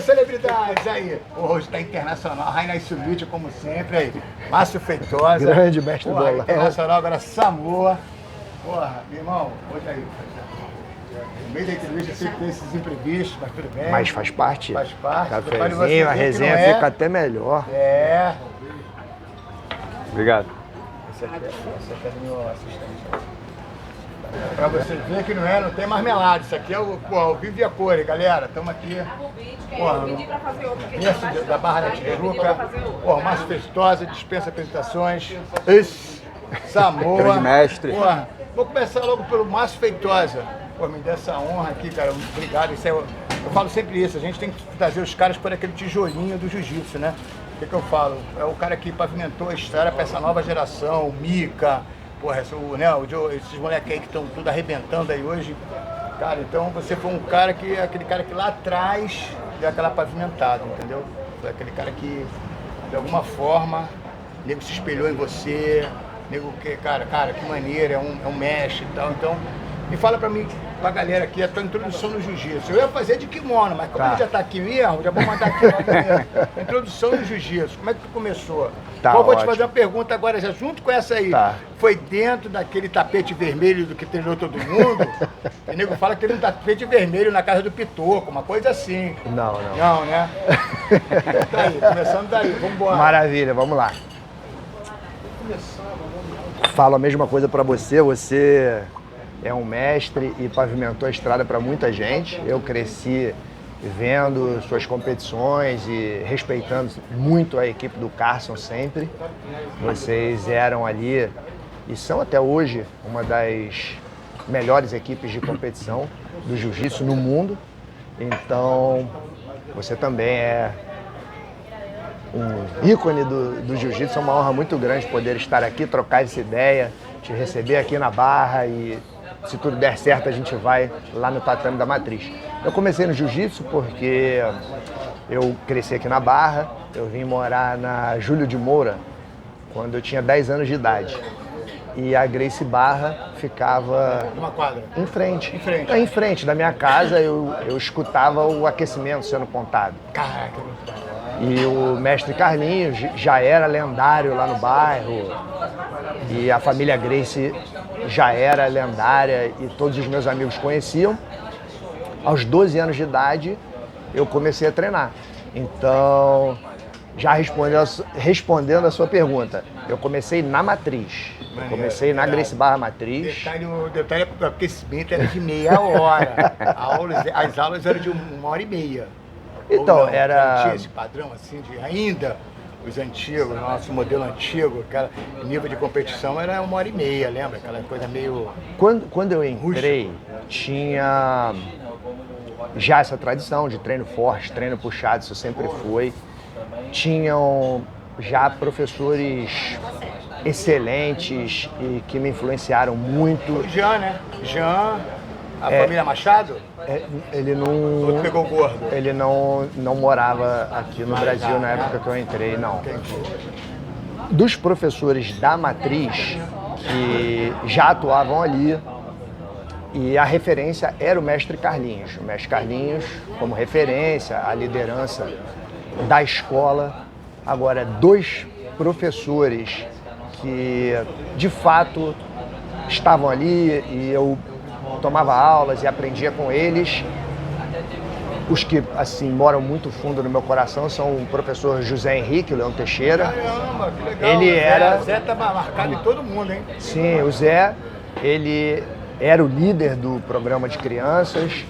celebridades aí. Hoje tá internacional, Rainha Subite, como sempre aí. Márcio Feitosa. Grande mestre Porra, bolão. internacional, agora Samoa. Porra, meu irmão, hoje aí. No meio da entrevista sempre tem esses imprevistos, mas tudo bem. Mas faz parte. Faz parte. Cafézinho, a resenha fica até melhor. É. Obrigado. Esse aqui é meu assistente. Pra você ver que não tem marmelada. Isso aqui é o Vive a Cor, galera. Estamos aqui. Eu pedi pra fazer outro. Isso, da Barra da Tijuca. Porra, Márcio Feitosa, dispensa apresentações. Esse, Samoa. Grande mestre. Porra, vou começar logo pelo Márcio Feitosa. Pô, me dê essa honra aqui, cara. Obrigado. Isso eu falo sempre isso. A gente tem que trazer os caras por aquele tijolinho do jiu-jitsu, né? O que eu falo? É o cara que pavimentou a história para essa nova geração, o Mika. Porra, esses moleques aí que estão tudo arrebentando aí hoje. Cara, então você foi aquele cara que lá atrás deu aquela pavimentada, entendeu? Foi aquele cara que, de alguma forma, o nego se espelhou em você, nego que, cara, que maneiro, é um mestre e tal. Então, me fala pra mim, pra galera aqui, a tua introdução no jiu-jitsu. Eu ia fazer de kimono, mas como ele já tá aqui mesmo, já vou mandar aqui a introdução no jiu-jitsu. Como é que tu começou? Tá, Vou te ótimo. fazer uma pergunta agora, já junto com essa aí. Tá. Foi dentro daquele tapete vermelho do que treinou todo mundo? O nego fala que teve um tapete vermelho na casa do Pitoco, uma coisa assim. Não. Não, né? Tá aí, começando daí, vambora. Maravilha, vamos lá. Falo a mesma coisa pra você. Você é um mestre e pavimentou a estrada para muita gente. Eu cresci vendo suas competições e respeitando muito a equipe do Carson sempre. Vocês eram ali e são até hoje uma das melhores equipes de competição do jiu-jitsu no mundo. Então, você também é um ícone do jiu-jitsu. É uma honra muito grande poder estar aqui, trocar essa ideia, te receber aqui na Barra e, se tudo der certo, a gente vai lá no tatame da Matriz. Eu comecei no jiu-jitsu porque eu cresci aqui na Barra, eu vim morar na Júlio de Moura quando eu tinha 10 anos de idade. E a Gracie Barra ficava Uma quadra. em frente. Em frente. Em frente da minha casa, eu escutava o aquecimento sendo pontado. Caraca, E o mestre Carlinhos já era lendário lá no bairro. E a família Gracie já era lendária e todos os meus amigos conheciam. Aos 12 anos de idade, eu comecei a treinar. Então, já respondendo a sua pergunta, eu comecei na Matriz. Eu comecei na Gracie Barra Matriz. O detalhe é que o aquecimento era de meia hora. As aulas eram de 1h30. Então, Ou não, era... não tinha esse padrão assim de ainda os antigos, nosso modelo antigo, aquele nível de competição era 1h30, lembra? Aquela coisa meio... Quando eu entrei, tinha já essa tradição de treino forte, treino puxado, isso sempre foi. Tinham já professores excelentes e que me influenciaram muito. O Jean, né? Jean, a família Machado? Ele não... Ou pegou gordo? Ele não morava aqui no Brasil na época que eu entrei, não. Dos professores da Matriz, que já atuavam ali, e a referência era o mestre Carlinhos. O mestre Carlinhos, como referência, a liderança da escola. Agora, dois professores que, de fato, estavam ali e eu tomava aulas e aprendia com eles. Os que, assim, moram muito fundo no meu coração são o professor José Henrique, o Leão Teixeira. Caramba, que legal. Ele era... O Zé tá marcado em todo mundo, hein? Sim, o Zé, ele era o líder do programa de crianças,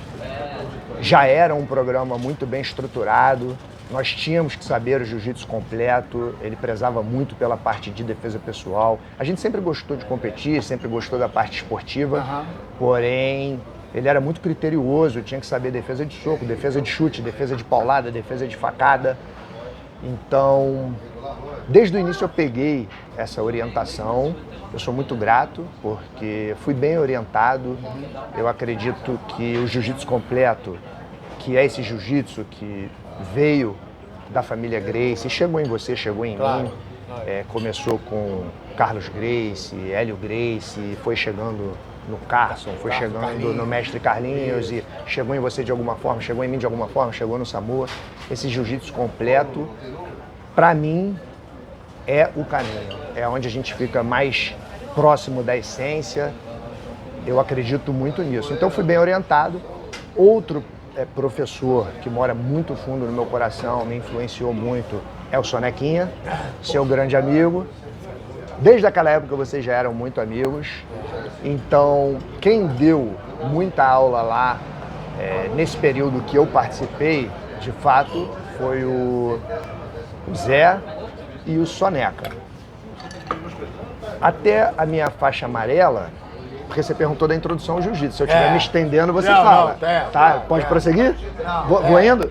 já era um programa muito bem estruturado, nós tínhamos que saber o jiu-jitsu completo, ele prezava muito pela parte de defesa pessoal. A gente sempre gostou de competir, sempre gostou da parte esportiva, porém ele era muito criterioso, tinha que saber defesa de soco, defesa de chute, defesa de paulada, defesa de facada. Então, desde o início eu peguei essa orientação, eu sou muito grato porque fui bem orientado. Eu acredito que o jiu-jitsu completo, que é esse jiu-jitsu que veio da família Gracie, chegou em você, chegou em mim, começou com Carlos Gracie, Hélio Gracie, foi chegando no Carson, foi chegando no Mestre Carlinhos e chegou em você de alguma forma, chegou em mim de alguma forma, chegou no Samoa. Esse jiu-jitsu completo, para mim, é o caminho. É onde a gente fica mais próximo da essência. Eu acredito muito nisso. Então, fui bem orientado. Outro professor que mora muito fundo no meu coração, me influenciou muito, é o Sonequinha, seu grande amigo. Desde aquela época vocês já eram muito amigos. Então, quem deu muita aula lá, nesse período que eu participei, de fato, foi o Zé e o Soneca. Até a minha faixa amarela, porque você perguntou da introdução ao jiu-jitsu. Se eu estiver me estendendo, você fala. Tá? Pode prosseguir? Vou indo?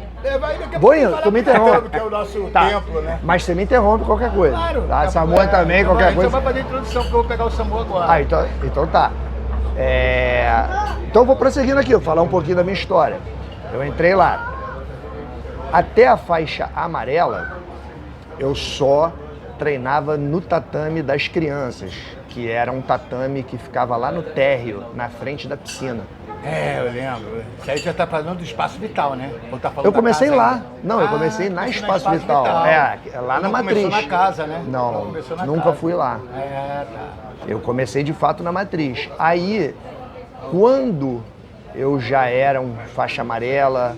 Vou indo, tu me interrompe. Que é o nosso Tá. templo, né? Mas você me interrompe qualquer coisa. Claro. Tá? Samoa também, qualquer coisa. Você vai fazer a introdução, porque eu vou pegar o Samoa agora. Ah, então tá. Então eu vou prosseguindo aqui, vou falar um pouquinho da minha história. Eu entrei lá. Até a faixa amarela, eu só treinava no tatame das crianças, que era um tatame que ficava lá no térreo, na frente da piscina. Eu lembro. Isso aí já tá falando do Espaço Vital, né? Ou tá falando Eu comecei da casa lá. ainda? Não, eu comecei na Espaço Vital. Lá na Matriz. Começou na casa, né? Não, Começou na nunca casa. fui lá. Tá. Eu comecei de fato na Matriz. Aí, quando eu já era um faixa amarela,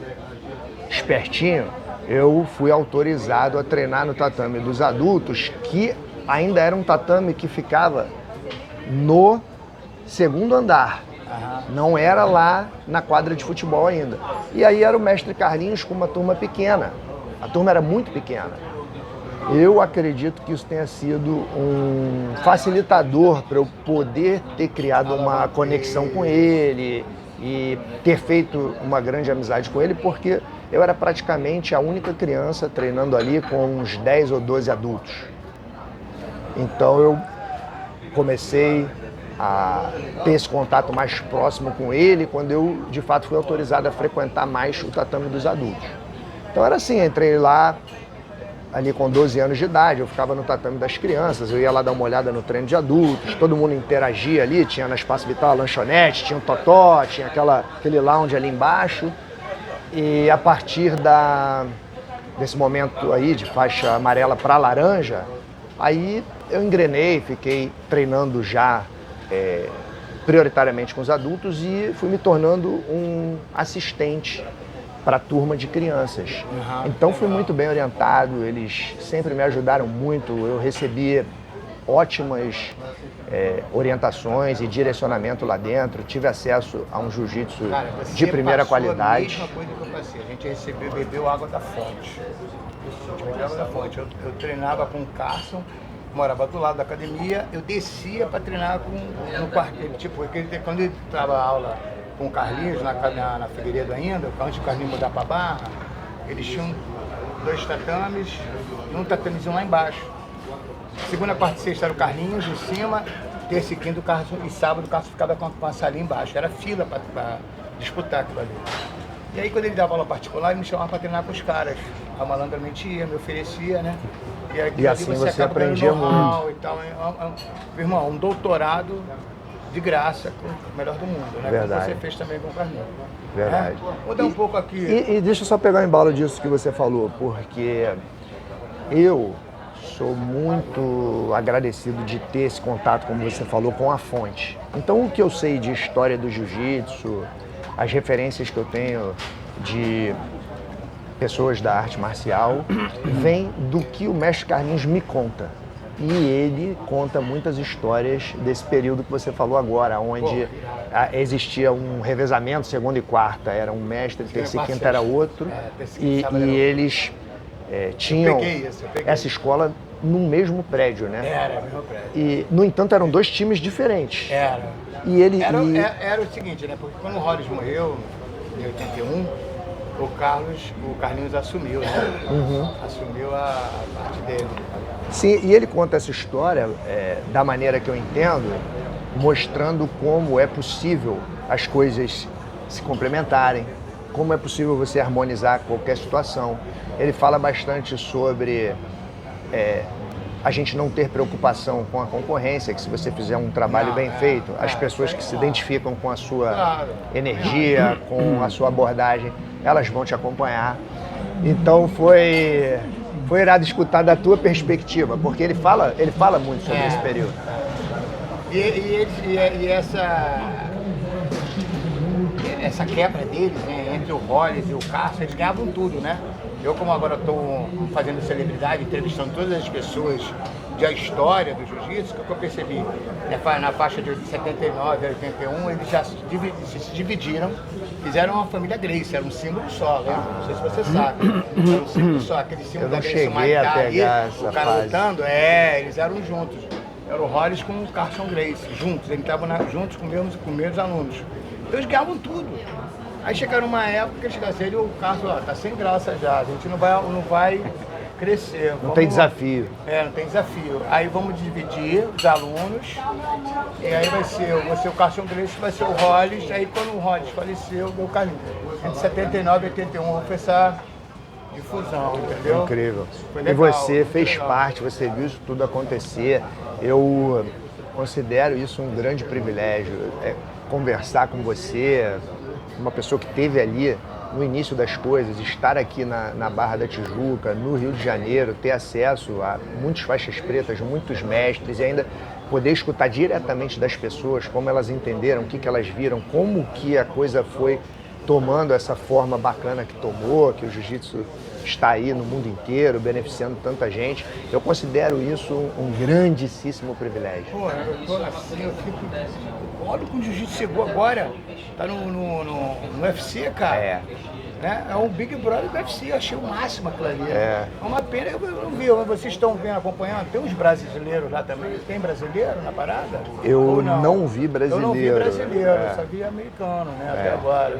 espertinho, eu fui autorizado a treinar no tatame dos adultos, que ainda era um tatame que ficava no segundo andar. Não era lá na quadra de futebol ainda. E aí era o mestre Carlinhos com uma turma pequena. A turma era muito pequena. Eu acredito que isso tenha sido um facilitador para eu poder ter criado uma conexão com ele e ter feito uma grande amizade com ele, porque eu era praticamente a única criança treinando ali com uns 10 ou 12 adultos. Então eu comecei a ter esse contato mais próximo com ele quando eu, de fato, fui autorizado a frequentar mais o tatame dos adultos. Então era assim, entrei lá ali com 12 anos de idade, eu ficava no tatame das crianças, eu ia lá dar uma olhada no treino de adultos, todo mundo interagia ali, tinha na Espaço Vital a lanchonete, tinha um totó, tinha aquele lounge ali embaixo. E a partir desse momento aí de faixa amarela para laranja, aí eu engrenei, fiquei treinando já prioritariamente com os adultos e fui me tornando um assistente para a turma de crianças. Então fui muito bem orientado, eles sempre me ajudaram muito, eu recebi ótimas orientações e direcionamento lá dentro, tive acesso a um jiu-jitsu de primeira qualidade. A mesma coisa que eu passei, a gente bebeu água da fonte. Eu treinava com o Carson, morava do lado da academia, eu descia para treinar no quartel. Tipo, quando ele dava aula com o Carlinhos na Figueiredo ainda, antes do Carlinhos mudar para Barra, eles tinham 2 tatames e um tatamezinho lá embaixo. Segunda, quarta e sexta era o Carlinhos em cima, terça e quinta o Carlos, e sábado o Carlos ficava com a salinha embaixo. Era fila para disputar aquilo ali. E aí quando ele dava aula particular, ele me chamava para treinar com os caras. A malandramente ia, me oferecia, né? E assim você aprendia muito. E tal. Meu irmão, um doutorado de graça com o melhor do mundo, né? Verdade. Como você fez também com o Carlinhos. Verdade. Vou dar um pouco aqui. E deixa eu só pegar o embalo disso que você falou, porque eu sou muito agradecido de ter esse contato, como você falou, com a fonte. Então o que eu sei de história do jiu-jitsu, as referências que eu tenho de pessoas da arte marcial, vem do que o mestre Carlinhos me conta. E ele conta muitas histórias desse período que você falou agora, onde existia um revezamento, segunda e quarta era um mestre, terça e quinta era outro, e eles tinham essa escola no mesmo prédio, né? Era o mesmo prédio. E, no entanto, eram 2 times diferentes. Era. E ele... Era o seguinte, né? Porque quando o Hollis morreu, em 81, o Carlinhos assumiu, né? Assumiu a parte dele. Sim, e ele conta essa história da maneira que eu entendo, mostrando como é possível as coisas se complementarem, como é possível você harmonizar qualquer situação. Ele fala bastante sobre a gente não ter preocupação com a concorrência, que se você fizer um trabalho bem feito, as pessoas que se identificam com a sua energia, com a sua abordagem, elas vão te acompanhar. Então foi irado escutar da tua perspectiva, porque ele fala muito sobre esse período. E essa quebra deles, né, entre o Hollis e o Carson, eles ganhavam tudo, né? Eu, como agora estou fazendo celebridade, entrevistando todas as pessoas da história do jiu-jitsu, que eu percebi, né, na faixa de 79 a 81, eles já se dividiram, fizeram uma família Gracie, era um símbolo só, né? Não sei se você sabe, era um símbolo só, aquele símbolo da Gracie, eu não cheguei a pegar aí, essa o cara fase. lutando, eles eram juntos. Era o Hollis com o Carson Gracie, juntos, eles estavam juntos com os meus alunos. Então eles ganhavam tudo. Aí chegaram uma época que eles chegaram e o Carson, tá sem graça já, a gente não vai crescer. Não tem desafio. Não tem desafio. Aí vamos dividir os alunos, e aí vai ser o Carson Gracie, vai ser o Hollis, aí quando o Hollis faleceu, deu caminho. Entre 79 e 81 foi essa difusão, entendeu? Incrível. Foi E legal, você fez legal. parte, você viu isso tudo acontecer. Eu considero isso um grande privilégio, conversar com você, uma pessoa que esteve ali no início das coisas, estar aqui na Barra da Tijuca, no Rio de Janeiro, ter acesso a muitas faixas pretas, muitos mestres e ainda poder escutar diretamente das pessoas como elas entenderam, o que elas viram, como que a coisa foi tomando essa forma bacana que tomou, que o jiu-jitsu está aí no mundo inteiro, beneficiando tanta gente. Eu considero isso um grandíssimo privilégio. Pô, eu tô assim, eu fico... Olha como o jiu-jitsu chegou agora, tá no UFC, cara. Né? É um Big Brother do UFC, eu achei o máximo aquilo ali. É uma pena, eu não vi, vocês estão vendo, acompanhando, tem uns brasileiros lá também, tem brasileiro na parada? Eu não vi brasileiro. Eu não vi brasileiro, eu só vi americano, né, até agora.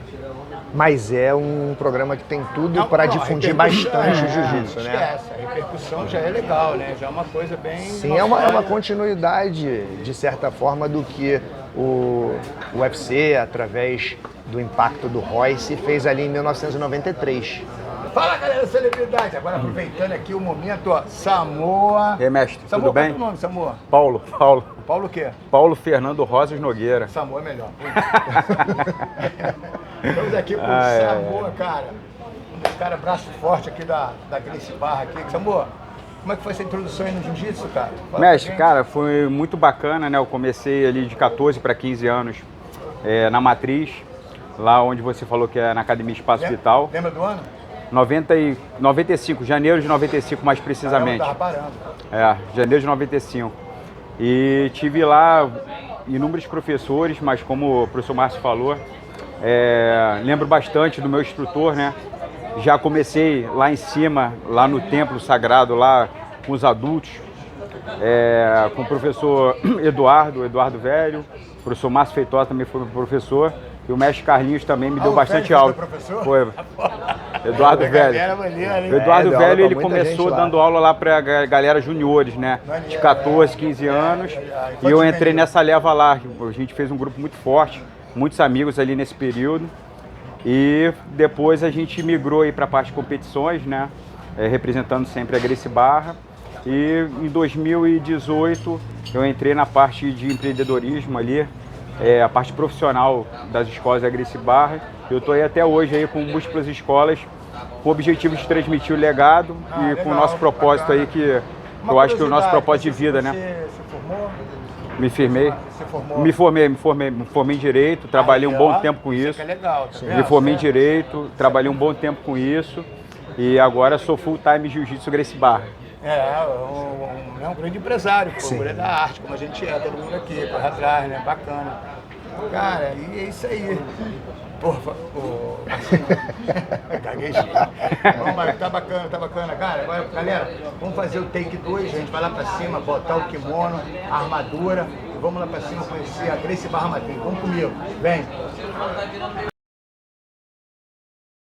Mas é um programa que tem tudo para difundir bastante o jiu-jitsu, né? Esquece, a repercussão já é legal, né, já é uma coisa bem... Sim, é uma continuidade, de certa forma, do que o UFC, através do impacto do Royce, fez ali em 1993. Fala, galera, celebridade! Agora aproveitando aqui o momento, ó, Samoa. E aí, mestre, Samoa, tudo bem? Qual é o nome, Samoa? Paulo. Paulo o quê? Paulo Fernando Rosas Nogueira. Samoa é melhor. Estamos aqui com o Samoa, cara. Um dos caras, braço forte aqui da Gracie Barra aqui. Samoa, como é que foi essa introdução aí no jiu-jitsu, cara? Mestre, cara, foi muito bacana, né? Eu comecei ali de 14 para 15 anos na Matriz, lá onde você falou que é na Academia Espaço Vital. Lembra do ano? 95, janeiro de 95 mais precisamente. Tava parando. Janeiro de 95. E tive lá inúmeros professores, mas como o professor Márcio falou, lembro bastante do meu instrutor, né? Já comecei lá em cima, lá no templo sagrado, lá com os adultos, com o professor Eduardo Velho, o professor Márcio Feitosa também foi meu professor, e o mestre Carlinhos também me deu bastante aula. Foi. Eduardo Velho. O Eduardo Velho, ele começou dando aula lá para a galera juniores, né? De 14, 15 anos. E eu entrei nessa leva lá. A gente fez um grupo muito forte, muitos amigos ali nesse período. E depois a gente migrou aí para a parte de competições, né? Representando sempre a Gracie Barra. E em 2018 eu entrei na parte de empreendedorismo ali, a parte profissional das escolas da Gracie Barra. Eu estou aí até hoje aí com múltiplas escolas, com o objetivo de transmitir o legado e com o nosso propósito aí, que eu acho que é o nosso propósito de vida, né? Você se formou? Me firmei. Você formou? Me formei em Direito, trabalhei um bom tempo com isso. É legal, tá vendo? Me formei em Direito, trabalhei um bom tempo com isso e agora sou full-time Jiu-Jitsu Gracie Barra. É um grande empresário, pô, mulher da arte, como a gente é, todo mundo aqui, corre atrás, né? Bacana. Cara, e é isso aí. Porra, assim, gaguejei. Vamos lá, tá bacana. Cara, agora, galera, vamos fazer o take 2, a gente vai lá pra cima, botar o kimono, a armadura, e vamos lá pra cima conhecer a Gracie Barra Matriz. Vamos comigo, vem.